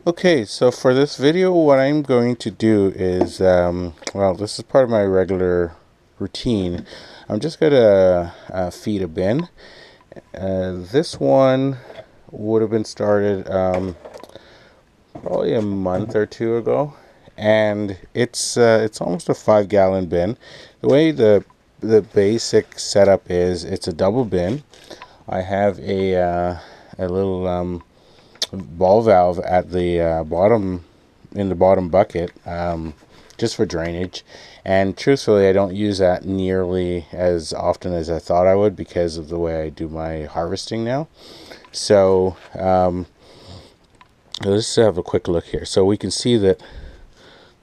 Okay, so for this video, what I'm going to do is, well, this is part of my regular routine. I'm just going to feed a bin. This one would have been started probably a month or two ago, and it's almost a 5 gallon bin. The way the basic setup is, it's a double bin. I have a little ball valve at the bottom, in the bottom bucket, just for drainage. And truthfully, I don't use that nearly as often as I thought I would because of the way I do my harvesting now. So let's have a quick look here. So we can see that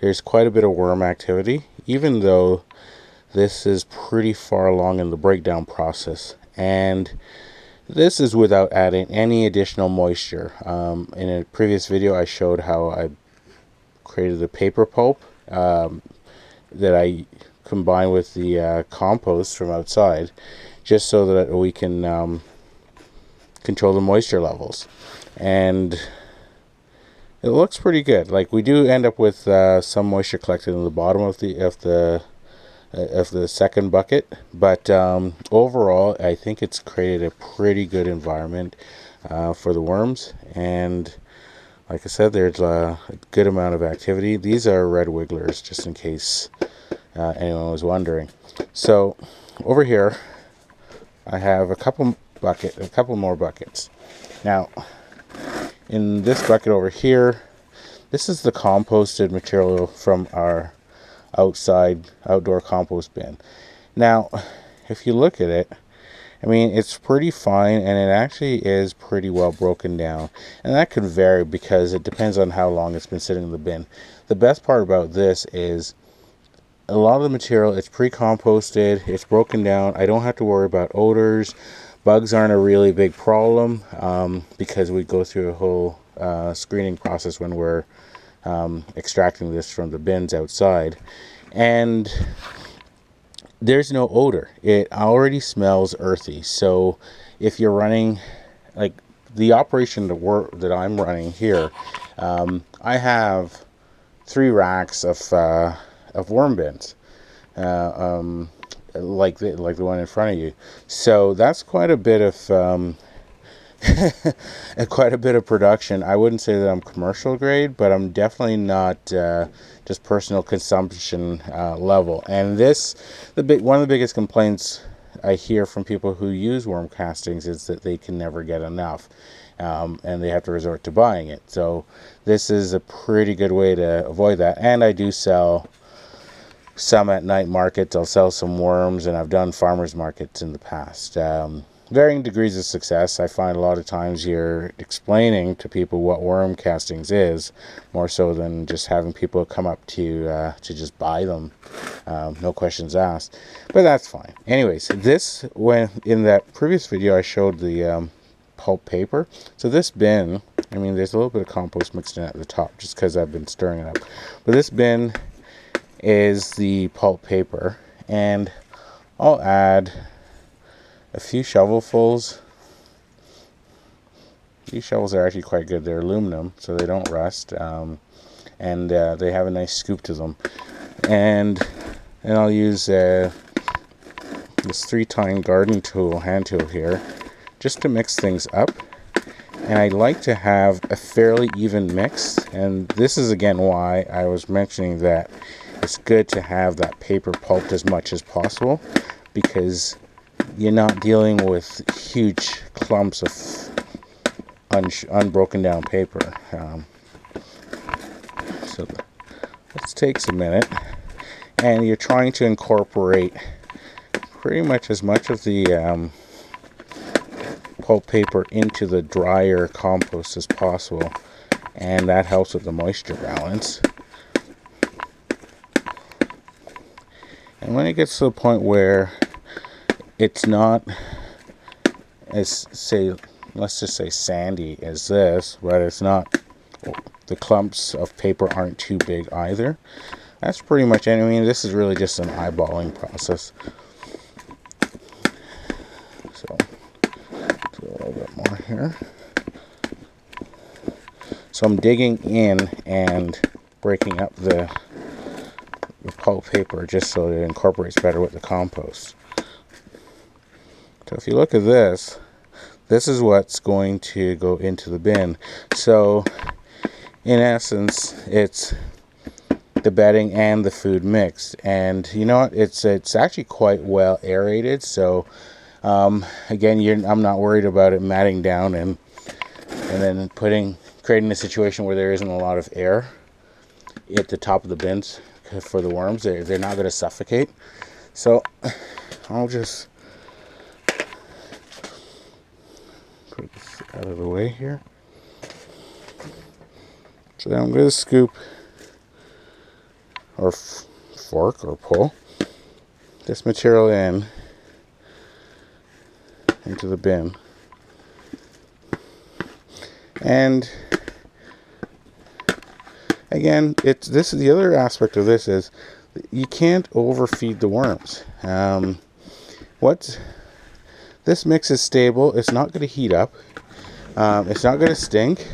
there's quite a bit of worm activity, even though this is pretty far along in the breakdown process. And this is without adding any additional moisture. In a previous video, I showed how I created a paper pulp that I combined with the compost from outside, just so that we can control the moisture levels. And it looks pretty good. Like, we do end up with some moisture collected in the bottom of the second bucket, but overall I think it's created a pretty good environment for the worms. And like I said, there's a good amount of activity. These are red wigglers, just in case anyone was wondering. So over here I have a couple more buckets. Now in this bucket over here, this is the composted material from our outdoor compost bin. Now if you look at it, I mean, it's pretty fine, and it actually is pretty well broken down, and that could vary because it depends on how long it's been sitting in the bin. The best part about this is a lot of the material, it's pre-composted, it's broken down. I don't have to worry about odors. Bugs aren't a really big problem because we go through a whole screening process when we're extracting this from the bins outside. And there's no odor. It already smells earthy. So if you're running, like the operation that I'm running here, I have 3 racks of worm bins, like the one in front of you. So that's quite a bit of quite a bit of production. I wouldn't say that I'm commercial grade, but I'm definitely not just personal consumption level. And one of the biggest complaints I hear from people who use worm castings is that they can never get enough, and they have to resort to buying it. So this is a pretty good way to avoid that. And I do sell some at night markets. I'll sell some worms, and I've done farmers markets in the past. Varying degrees of success. I find a lot of times you're explaining to people what worm castings is, more so than just having people come up to just buy them, no questions asked. But that's fine. Anyways, when in that previous video I showed the pulp paper. So this bin, I mean, there's a little bit of compost mixed in at the top just because I've been stirring it up. But this bin is the pulp paper, and I'll add a few shovelfuls. These shovels are actually quite good. They're aluminum, so they don't rust, and they have a nice scoop to them. And I'll use this 3-tine garden tool, hand tool here, just to mix things up. And I like to have a fairly even mix, and this is again why I was mentioning that it's good to have that paper pulped as much as possible, because you're not dealing with huge clumps of unbroken down paper. So this takes a minute, and you're trying to incorporate pretty much as much of the pulp paper into the drier compost as possible, and that helps with the moisture balance. And when it gets to the point where it's not as, let's just say sandy as this, but it's not, the clumps of paper aren't too big either, that's pretty much it. I mean, this is really just an eyeballing process. So do a little bit more here. So I'm digging in and breaking up the pulp paper just so it incorporates better with the compost. So if you look at this, this is what's going to go into the bin. So in essence, it's the bedding and the food mixed, and you know what, it's actually quite well aerated. So again, I'm not worried about it matting down and then creating a situation where there isn't a lot of air at the top of the bins for the worms. They're not going to suffocate. So I'll just put this out of the way here. So then I'm going to scoop or fork or pull this material into the bin. And again, this is the other aspect of this is you can't overfeed the worms. This mix is stable. It's not going to heat up. It's not going to stink.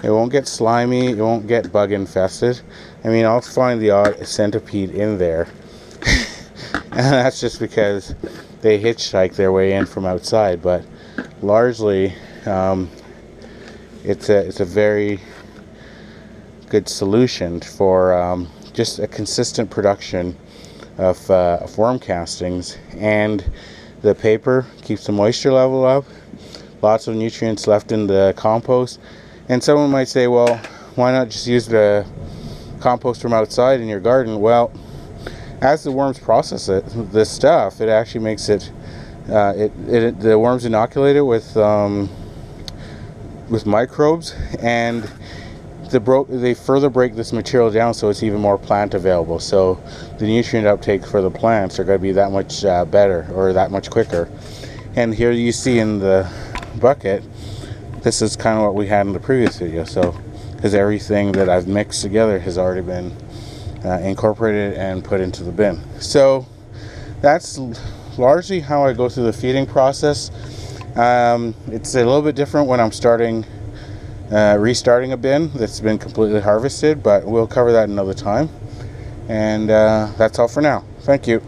It won't get slimy. It won't get bug infested. I mean, I'll find the odd centipede in there, and that's just because they hitchhike their way in from outside. But largely, it's a very good solution for just a consistent production of worm castings, and the paper keeps the moisture level up. Lots of nutrients left in the compost. And someone might say, well, why not just use the compost from outside in your garden? Well, as the worms process this stuff, it actually makes the worms inoculate it with microbes, and they further break this material down so it's even more plant available. So the nutrient uptake for the plants are going to be that much better, or that much quicker. And here you see in the bucket, this is kind of what we had in the previous video. So because everything that I've mixed together has already been incorporated and put into the bin. So that's largely how I go through the feeding process. It's a little bit different when I'm restarting a bin that's been completely harvested, but we'll cover that another time. And that's all for now. Thank you.